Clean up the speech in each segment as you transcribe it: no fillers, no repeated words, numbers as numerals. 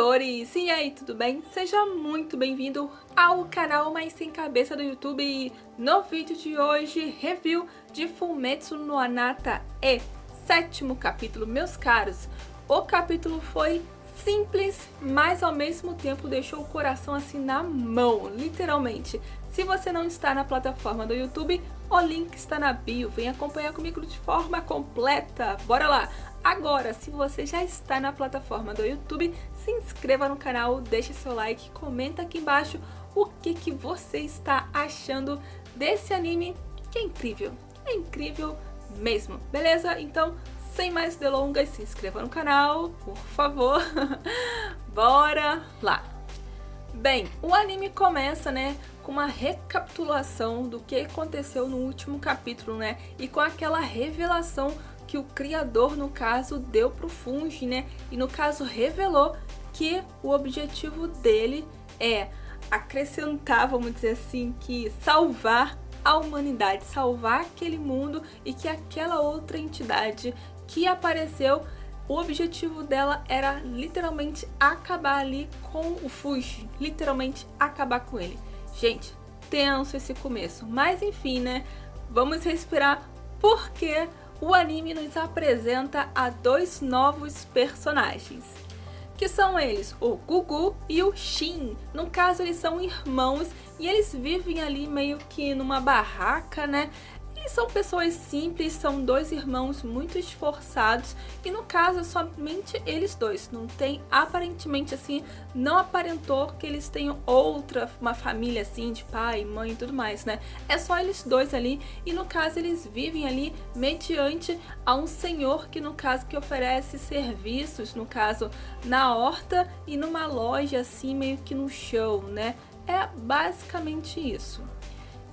leitores! E aí, tudo bem? Seja muito bem-vindo ao canal Mais Sem Cabeça do YouTube. No vídeo de hoje, review de Fumetsu no Anata e 7º capítulo, meus caros. O capítulo foi simples, mas ao mesmo tempo deixou o coração assim na mão, literalmente. Se você não está na plataforma do YouTube, o link está na bio. Vem acompanhar comigo de forma completa. Bora lá! Agora, se você já está na plataforma do YouTube, se inscreva no canal, deixe seu like, comenta aqui embaixo o que você está achando desse anime, que é incrível mesmo, beleza? Então, sem mais delongas, se inscreva no canal, por favor, bora lá! Bem, o anime começa, né, com uma recapitulação do que aconteceu no último capítulo, né, e com aquela revelação que o criador, no caso, deu pro Fungi, né? E no caso revelou que o objetivo dele é acrescentar, vamos dizer assim, que salvar a humanidade, salvar aquele mundo, e que aquela outra entidade que apareceu, o objetivo dela era literalmente acabar ali com o Fungi, literalmente acabar com ele. Gente, tenso esse começo, mas enfim, né? Vamos respirar, porque o anime nos apresenta a dois novos personagens, que são eles, o Gugu e o Shin. No caso, eles são irmãos e eles vivem ali meio que numa barraca, né? Eles são pessoas simples, são dois irmãos muito esforçados e no caso somente eles dois, não tem aparentemente assim, não aparentou que eles tenham uma família assim de pai, mãe e tudo mais, né? É só eles dois ali e no caso eles vivem ali mediante a um senhor que no caso que oferece serviços, no caso na horta e numa loja assim meio que no chão, né? É basicamente isso.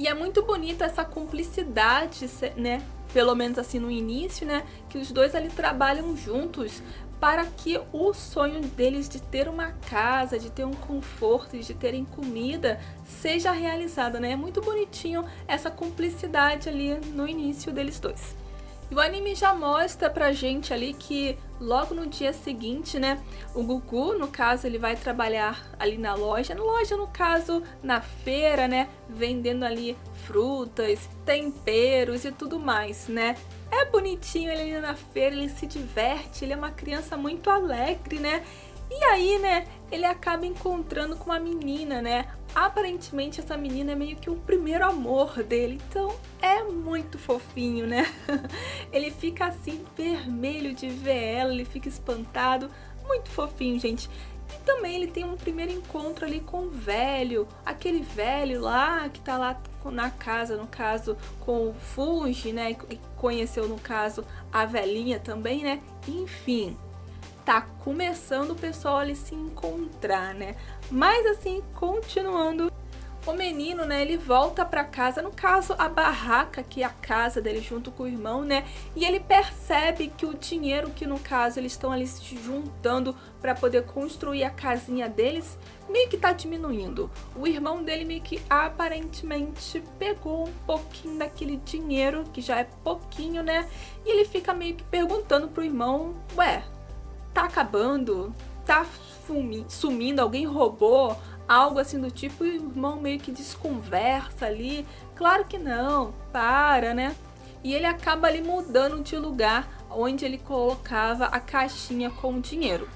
E é muito bonita essa cumplicidade, né? Pelo menos assim no início, né? Que os dois ali trabalham juntos para que o sonho deles de ter uma casa, de ter um conforto, de terem comida, seja realizado, né? É muito bonitinho essa cumplicidade ali no início deles dois. E o anime já mostra pra gente ali que logo no dia seguinte, né, o Gugu, no caso, ele vai trabalhar ali na loja no caso, na feira, né, vendendo ali frutas, temperos e tudo mais, né. É bonitinho ele ali na feira, ele se diverte, ele é uma criança muito alegre, né. E aí, né, ele acaba encontrando com uma menina, né. Aparentemente essa menina é meio que o primeiro amor dele, então é muito fofinho, né? Ele fica assim vermelho de ver ela, ele fica espantado, muito fofinho, gente. E também ele tem um primeiro encontro ali com o velho, aquele velho lá que tá lá na casa, no caso, com o Fungi, né? Que conheceu, no caso, a velhinha também, né? Enfim, tá começando o pessoal ali se encontrar, né? Mas assim, continuando, o menino, né, ele volta pra casa, no caso, a barraca, que é a casa dele junto com o irmão, né? E ele percebe que o dinheiro que, no caso, eles estão ali se juntando para poder construir a casinha deles, meio que tá diminuindo. O irmão dele meio que aparentemente pegou um pouquinho daquele dinheiro, que já é pouquinho, né? E ele fica meio que perguntando pro irmão, ué, tá acabando? Tá sumindo? Alguém roubou? Algo assim do tipo, e o irmão meio que desconversa ali. Claro que não, para, né? E ele acaba ali mudando de lugar onde ele colocava a caixinha com o dinheiro.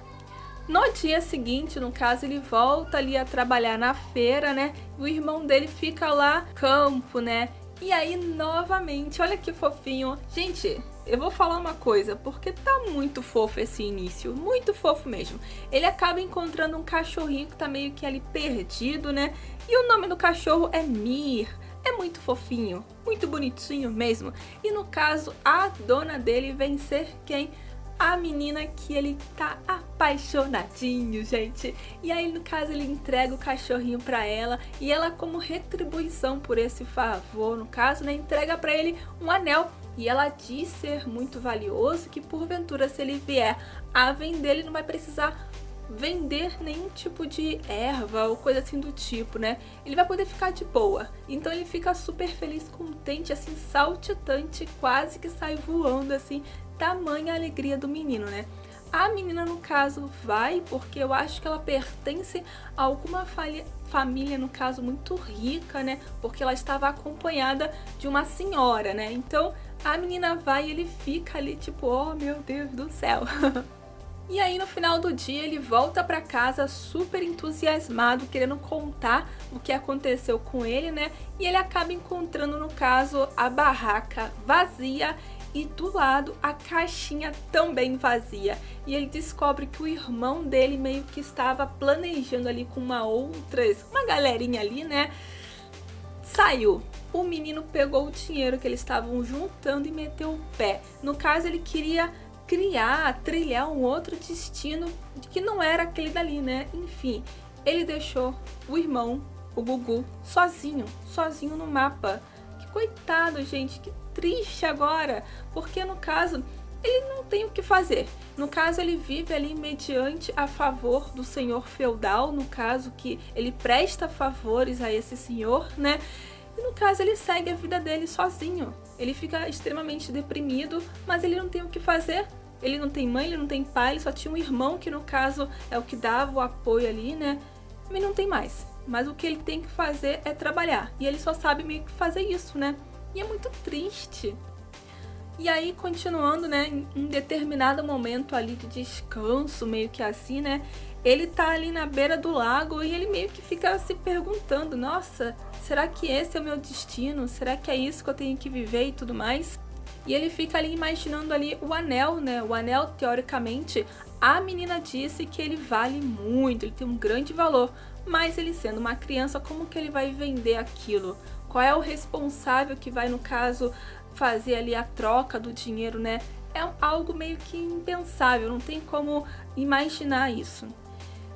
No dia seguinte, no caso, ele volta ali a trabalhar na feira, né? E o irmão dele fica lá campo, né? E aí, novamente, olha que fofinho. Gente, eu vou falar uma coisa, porque tá muito fofo esse início, muito fofo mesmo. Ele acaba encontrando um cachorrinho que tá meio que ali perdido, né? E o nome do cachorro é Mir. É muito fofinho, muito bonitinho mesmo. E no caso, a dona dele vem ser quem? A menina que ele tá apaixonadinho, gente. E aí, no caso, ele entrega o cachorrinho pra ela e ela, como retribuição por esse favor, no caso, né, entrega pra ele um anel. E ela diz ser muito valioso, que porventura, se ele vier a vender, ele não vai precisar vender nenhum tipo de erva ou coisa assim do tipo, né? Ele vai poder ficar de boa. Então ele fica super feliz, contente, assim, saltitante, quase que sai voando, assim, tamanha alegria do menino, né? A menina, no caso, vai porque eu acho que ela pertence a alguma família, no caso, muito rica, né? Porque ela estava acompanhada de uma senhora, né? Então, a menina vai e ele fica ali, tipo, oh meu Deus do céu. E aí, no final do dia, ele volta pra casa super entusiasmado, querendo contar o que aconteceu com ele, né? E ele acaba encontrando, no caso, a barraca vazia e do lado a caixinha também vazia. E ele descobre que o irmão dele meio que estava planejando ali com uma galerinha ali, né? Saiu. O menino pegou o dinheiro que eles estavam juntando e meteu o pé. No caso, ele queria trilhar um outro destino que não era aquele dali, né? Enfim, ele deixou o irmão, o Gugu, sozinho no mapa. Que coitado, gente, que triste agora, porque no caso ele não tem o que fazer. No caso, ele vive ali mediante a favor do senhor feudal, no caso que ele presta favores a esse senhor, né? E no caso ele segue a vida dele sozinho. Ele fica extremamente deprimido, mas ele não tem o que fazer. Ele não tem mãe, ele não tem pai, ele só tinha um irmão que no caso é o que dava o apoio ali, né? Mas não tem mais. Mas o que ele tem que fazer é trabalhar. E ele só sabe meio que fazer isso, né? E é muito triste. E aí, continuando, né, em um determinado momento ali de descanso, meio que assim, né, ele tá ali na beira do lago e ele meio que fica se perguntando, nossa, será que esse é o meu destino? Será que é isso que eu tenho que viver e tudo mais? E ele fica ali imaginando ali o anel, né, o anel, teoricamente, a menina disse que ele vale muito, ele tem um grande valor, mas ele sendo uma criança, como que ele vai vender aquilo? Qual é o responsável que vai, no caso, fazer ali a troca do dinheiro, né? É algo meio que impensável, não tem como imaginar isso.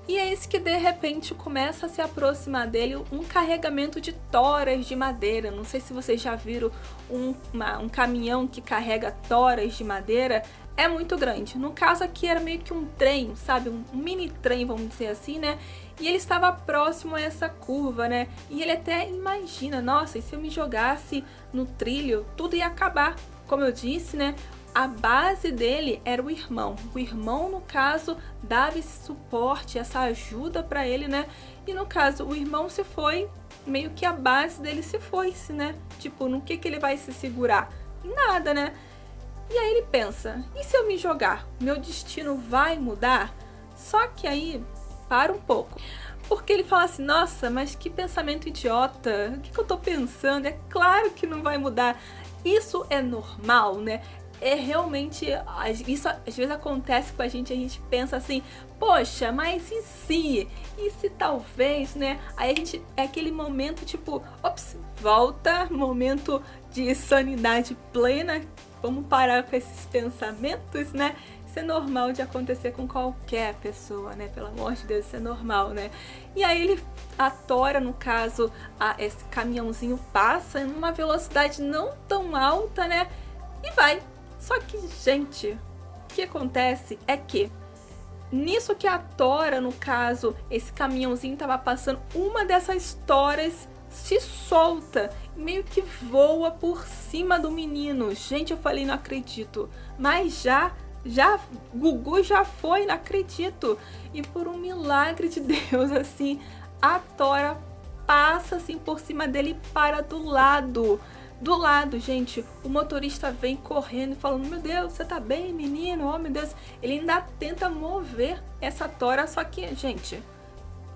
E é isso que de repente começa a se aproximar dele um carregamento de toras de madeira. Não sei se vocês já viram um caminhão que carrega toras de madeira. É muito grande. No caso aqui era meio que um trem, sabe? Um mini trem, vamos dizer assim, né? E ele estava próximo a essa curva, né? E ele até imagina, nossa, e se eu me jogasse no trilho, tudo ia acabar. Como eu disse, né? A base dele era o irmão. O irmão, no caso, dava esse suporte, essa ajuda para ele, né? E no caso, o irmão se foi, meio que a base dele se foi-se, né? Tipo, no que ele vai se segurar? Em nada, né? E aí ele pensa, e se eu me jogar? Meu destino vai mudar? Só que aí, para um pouco. Porque ele fala assim, nossa, mas que pensamento idiota. O que eu tô pensando? É claro que não vai mudar. Isso é normal, né? É realmente, isso às vezes acontece com a gente pensa assim, poxa, mas e se? E se talvez, né? Aí a gente, é aquele momento tipo, ops, volta, momento de sanidade plena, vamos parar com esses pensamentos, né? Isso é normal de acontecer com qualquer pessoa, né? Pelo amor de Deus, isso é normal, né? E aí ele, a tora, no caso, esse caminhãozinho passa em uma velocidade não tão alta, né? E vai. Só que, gente, o que acontece é que nisso que a tora, no caso, esse caminhãozinho tava passando, uma dessas toras se solta, meio que voa por cima do menino. Gente, eu falei, não acredito. Mas Gugu já foi, não acredito. E por um milagre de Deus, assim, a tora passa assim por cima dele e para do lado. Do lado, gente, o motorista vem correndo e falando, meu Deus, você tá bem, menino? Oh, meu Deus. Ele ainda tenta mover essa tora, só que, gente,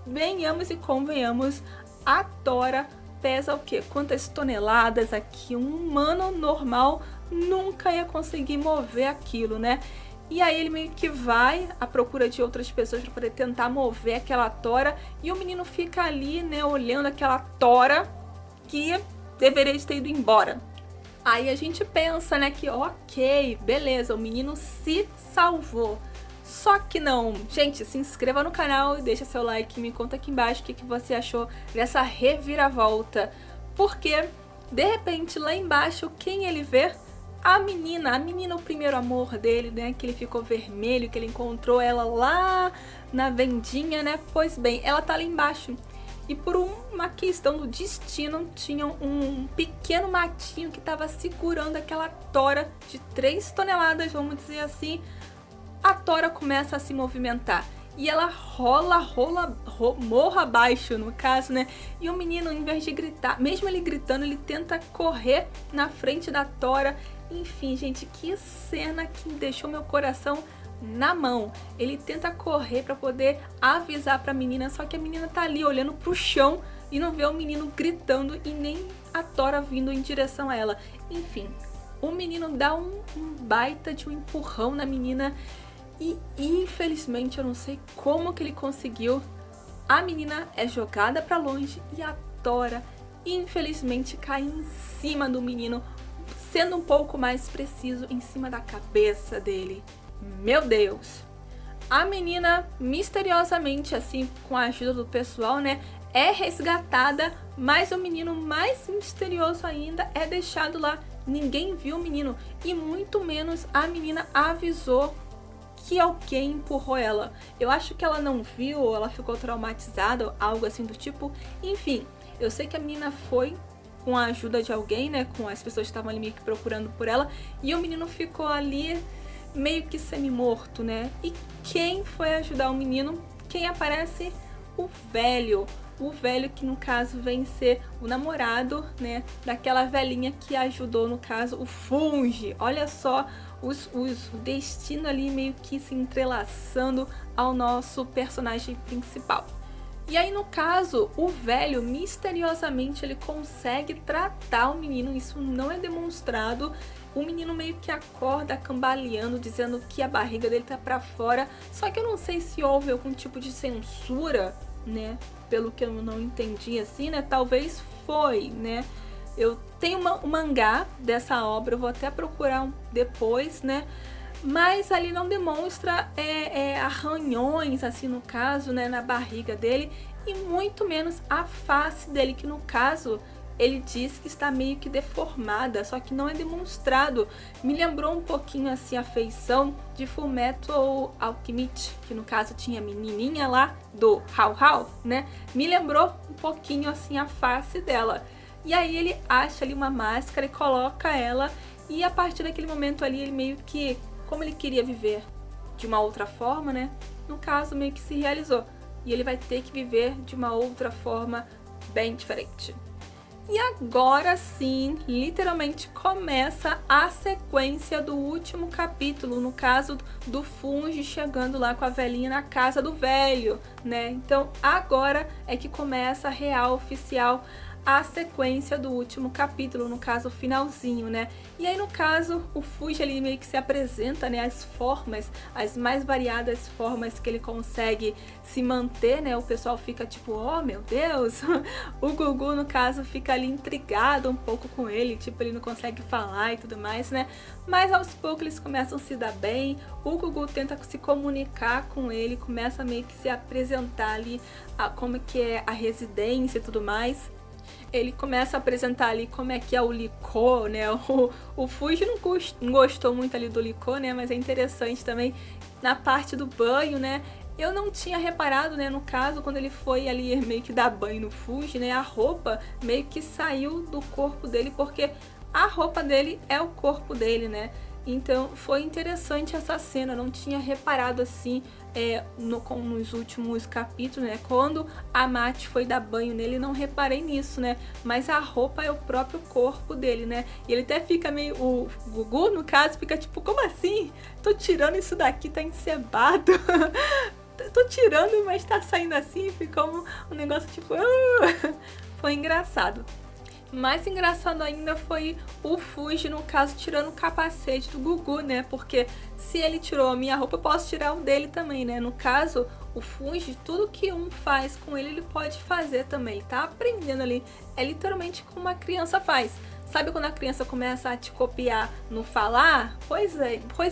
venhamos e convenhamos, a tora pesa o quê? Quantas toneladas aqui? Um humano normal nunca ia conseguir mover aquilo, né? E aí ele meio que vai à procura de outras pessoas para poder tentar mover aquela tora, e o menino fica ali, né, olhando aquela tora que deveria ter ido embora. Aí a gente pensa, né, que ok, beleza, o menino se salvou. Só que não. Gente, se inscreva no canal e deixa seu like e me conta aqui embaixo o que você achou dessa reviravolta. Porque, de repente, lá embaixo, quem ele vê? A menina, o primeiro amor dele, né, que ele ficou vermelho, que ele encontrou ela lá na vendinha, né? Pois bem, ela tá lá embaixo. E por uma questão do destino, tinha um pequeno matinho que estava segurando aquela tora de 3 toneladas, vamos dizer assim, a Tora começa a se movimentar. E ela morra abaixo, no caso, né? E o menino, ao invés de gritar, mesmo ele gritando, ele tenta correr na frente da Tora. Enfim, gente, que cena que deixou meu coração na mão. Ele tenta correr para poder avisar pra menina, só que a menina tá ali olhando pro chão e não vê o menino gritando e nem a Tora vindo em direção a ela. Enfim, o menino dá um baita de um empurrão na menina. E infelizmente, eu não sei como que ele conseguiu, a menina é jogada pra longe e a Tora, infelizmente, cai em cima do menino, sendo um pouco mais preciso, em cima da cabeça dele. Meu Deus! A menina, misteriosamente, assim, com a ajuda do pessoal, né, é resgatada, mas o menino, mais misterioso ainda, é deixado lá. Ninguém viu o menino e muito menos a menina avisou que alguém empurrou ela. Eu acho que ela não viu, ou ela ficou traumatizada, algo assim do tipo. Enfim, eu sei que a menina foi com a ajuda de alguém, né, com as pessoas que estavam ali meio que procurando por ela, e o menino ficou ali meio que semi-morto, né? E quem foi ajudar o menino? Quem aparece? O velho. O velho que, no caso, vem ser o namorado, né, daquela velhinha que ajudou, no caso, o Funge. Olha só o destino ali meio que se entrelaçando ao nosso personagem principal. E aí, no caso, o velho, misteriosamente, ele consegue tratar o menino, isso não é demonstrado. O menino meio que acorda cambaleando, dizendo que a barriga dele tá pra fora. Só que eu não sei se houve algum tipo de censura, né? Pelo que eu não entendi, assim, né? Talvez foi, né? Eu tenho um mangá dessa obra, eu vou até procurar depois, né? Mas ali não demonstra arranhões, assim, no caso, né? Na barriga dele. E muito menos a face dele, que no caso ele diz que está meio que deformada, só que não é demonstrado. Me lembrou um pouquinho assim a feição de Fullmetal Alchemist, que no caso tinha a menininha lá do Hao, né? Me lembrou um pouquinho assim a face dela. E aí ele acha ali uma máscara e coloca ela, e a partir daquele momento ali ele meio que, como ele queria viver de uma outra forma, né? No caso meio que se realizou. E ele vai ter que viver de uma outra forma bem diferente. E agora sim, literalmente começa a sequência do último capítulo, no caso do Funge chegando lá com a velhinha na casa do velho, né? Então agora é que começa a real, oficial, a sequência do último capítulo, no caso o finalzinho, né? E aí no caso o Funge ele meio que se apresenta, né, as formas, as mais variadas formas que ele consegue se manter, né? O pessoal fica tipo, oh meu Deus, o Gugu no caso fica ali intrigado um pouco com ele, tipo ele não consegue falar e tudo mais, né? Mas aos poucos eles começam a se dar bem, o Gugu tenta se comunicar com ele, começa meio que se apresentar ali como que é a residência e tudo mais. Ele começa a apresentar ali como é que é o licor, né? O Funge não gostou muito ali do licor, né? Mas é interessante também na parte do banho, né? Eu não tinha reparado, né? No caso, quando ele foi ali meio que dar banho no Funge, né? A roupa meio que saiu do corpo dele, porque a roupa dele é o corpo dele, né? Então foi interessante essa cena, eu não tinha reparado assim nos últimos capítulos, né? Quando a Mate foi dar banho nele, não reparei nisso, né? Mas a roupa é o próprio corpo dele, né? E ele até fica meio... O Gugu, no caso, fica tipo, como assim? Tô tirando isso daqui, tá encebado. Tô tirando, mas tá saindo assim, ficou um negócio tipo... Foi engraçado. Mais engraçado ainda foi o Funge, no caso, tirando o capacete do Gugu, né? Porque se ele tirou a minha roupa, eu posso tirar o dele também, né? No caso, o Funge, tudo que um faz com ele, ele pode fazer também. Ele tá aprendendo ali. É literalmente como uma criança faz. Sabe quando a criança começa a te copiar no falar? Pois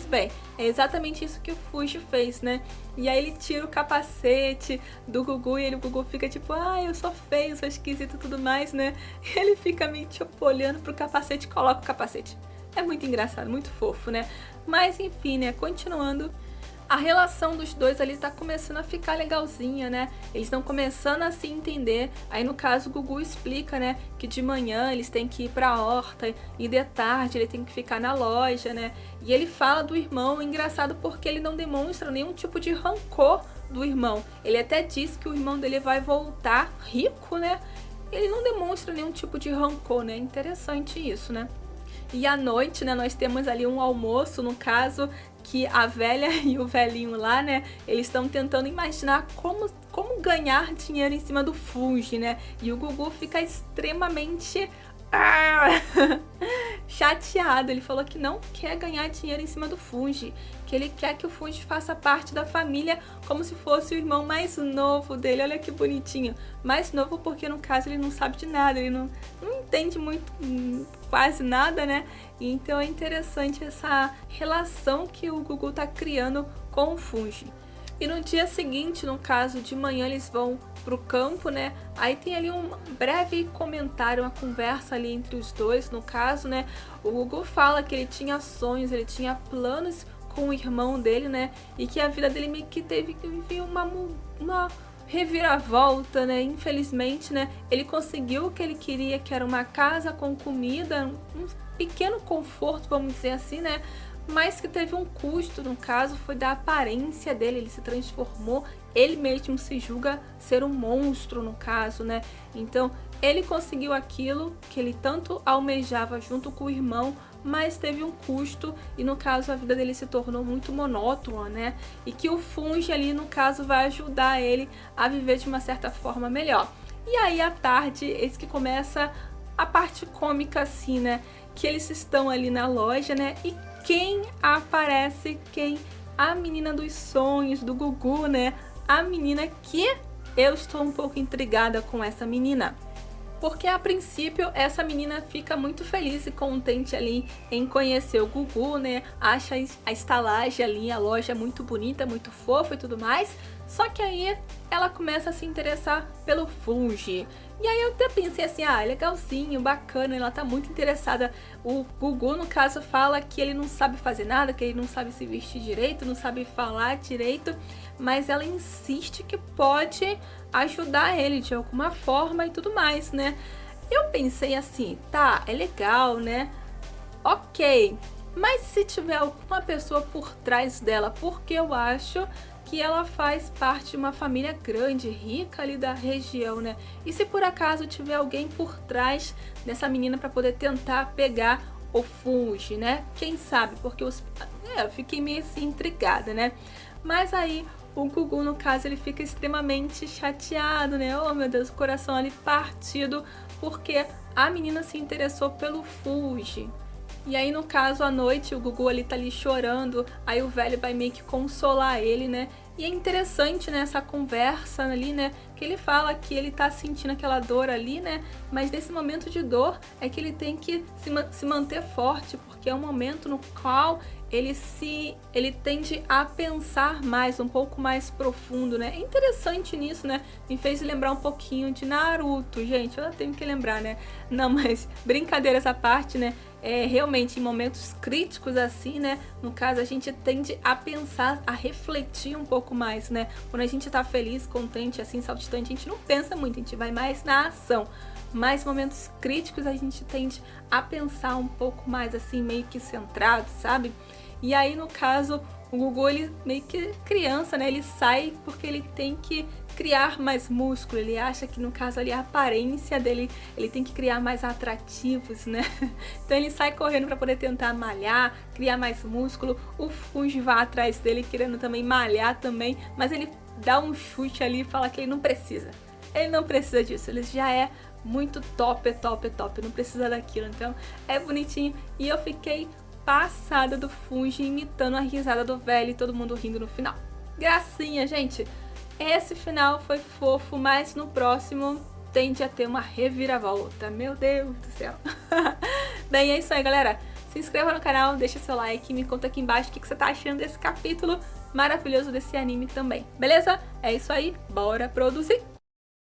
bem, é exatamente isso que o Funge fez, né? E aí ele tira o capacete do Gugu e o Gugu fica tipo, eu sou feio, sou esquisito e tudo mais, né? E ele fica meio tipo olhando pro capacete e coloca o capacete. É muito engraçado, muito fofo, né? Mas enfim, né? Continuando. a relação dos dois ali tá começando a ficar legalzinha, né? Eles estão começando a se entender. Aí no caso o Gugu explica, né, que de manhã eles têm que ir pra horta e de tarde ele tem que ficar na loja, né? E ele fala do irmão, engraçado porque ele não demonstra nenhum tipo de rancor do irmão. Ele até diz que o irmão dele vai voltar rico, né? Ele não demonstra nenhum tipo de rancor, né? Interessante isso, né? E à noite, né, nós temos ali um almoço, no caso, que a velha e o velhinho lá, né, eles estão tentando imaginar como ganhar dinheiro em cima do Fungi, né? E o Gugu fica extremamente chateado. Ele falou que não quer ganhar dinheiro em cima do Fungi, que ele quer que o Fungi faça parte da família como se fosse o irmão mais novo dele. Olha que bonitinho. Mais novo porque no caso ele não sabe de nada, ele não entende muito, quase nada, né? Então é interessante essa relação que o Gugu tá criando com o Fungi. E no dia seguinte, no caso de manhã, eles vão pro campo, né? Aí tem ali um breve comentário, uma conversa ali entre os dois, no caso, né? O Gugu fala que ele tinha sonhos, ele tinha planos com o irmão dele, né? E que a vida dele meio que teve que viver uma reviravolta, né? Infelizmente, né? Ele conseguiu o que ele queria, que era uma casa com comida, um pequeno conforto, vamos dizer assim, né? Mas que teve um custo, no caso, foi da aparência dele, ele se transformou, ele mesmo se julga ser um monstro, no caso, né? Então, ele conseguiu aquilo que ele tanto almejava junto com o irmão, mas teve um custo e, no caso, a vida dele se tornou muito monótona, né? E que o Fungi ali, no caso, vai ajudar ele a viver de uma certa forma melhor. E aí, à tarde, esse que começa a parte cômica, assim, né? Que eles estão ali na loja, né? E quem aparece? A menina dos sonhos do Gugu, né? A menina que eu estou um pouco intrigada com essa menina. Porque a princípio essa menina fica muito feliz e contente ali em conhecer o Gugu, né? Acha a estalagem ali, a loja muito bonita, muito fofa e tudo mais. Só que aí ela começa a se interessar pelo Fungi. E aí eu até pensei assim, legalzinho, bacana, ela tá muito interessada. O Gugu, no caso, fala que ele não sabe fazer nada, que ele não sabe se vestir direito, não sabe falar direito, mas ela insiste que pode ajudar ele de alguma forma e tudo mais, né? Eu pensei assim, tá, é legal, né? Ok, mas se tiver alguma pessoa por trás dela, porque eu acho que ela faz parte de uma família grande, rica ali da região, né? E se por acaso tiver alguém por trás dessa menina para poder tentar pegar o Fungi, né? Quem sabe? Porque eu fiquei meio assim intrigada, né? Mas aí o Gugu, no caso, ele fica extremamente chateado, né? Oh, meu Deus, o coração ali partido, porque a menina se interessou pelo Fungi. E aí, no caso, à noite, o Gugu ali tá ali chorando, aí o velho vai meio que consolar ele, né? E é interessante, né, essa conversa ali, né, que ele fala que ele tá sentindo aquela dor ali, né, mas nesse momento de dor é que ele tem que se manter forte, porque é um momento no qual ele tende a pensar mais, um pouco mais profundo, né? É interessante nisso, né? Me fez lembrar um pouquinho de Naruto, gente, eu tenho que lembrar, né? Não, mas brincadeira essa parte, né? Realmente em momentos críticos assim, né? No caso, a gente tende a pensar, a refletir um pouco mais, né? Quando a gente tá feliz, contente, assim, saltitante, a gente não pensa muito, a gente vai mais na ação. Mas momentos críticos a gente tende a pensar um pouco mais assim, meio que centrado, sabe? E aí, no caso, o Gugu, ele meio que criança, né? Ele sai porque ele tem que criar mais músculo. Ele acha que, no caso ali, a aparência dele, ele tem que criar mais atrativos, né? Então ele sai correndo para poder tentar malhar, criar mais músculo. O Fungi vai atrás dele querendo também malhar também, mas ele dá um chute ali e fala que ele não precisa. Ele não precisa disso, ele já é muito top, não precisa daquilo. Então é bonitinho e eu fiquei passada do Fungi imitando a risada do velho e todo mundo rindo no final. Gracinha, gente! Esse final foi fofo, mas no próximo tende a ter uma reviravolta. Meu Deus do céu! Bem, é isso aí, galera. Se inscreva no canal, deixa seu like, me conta aqui embaixo o que você tá achando desse capítulo maravilhoso desse anime também. Beleza? É isso aí, bora produzir!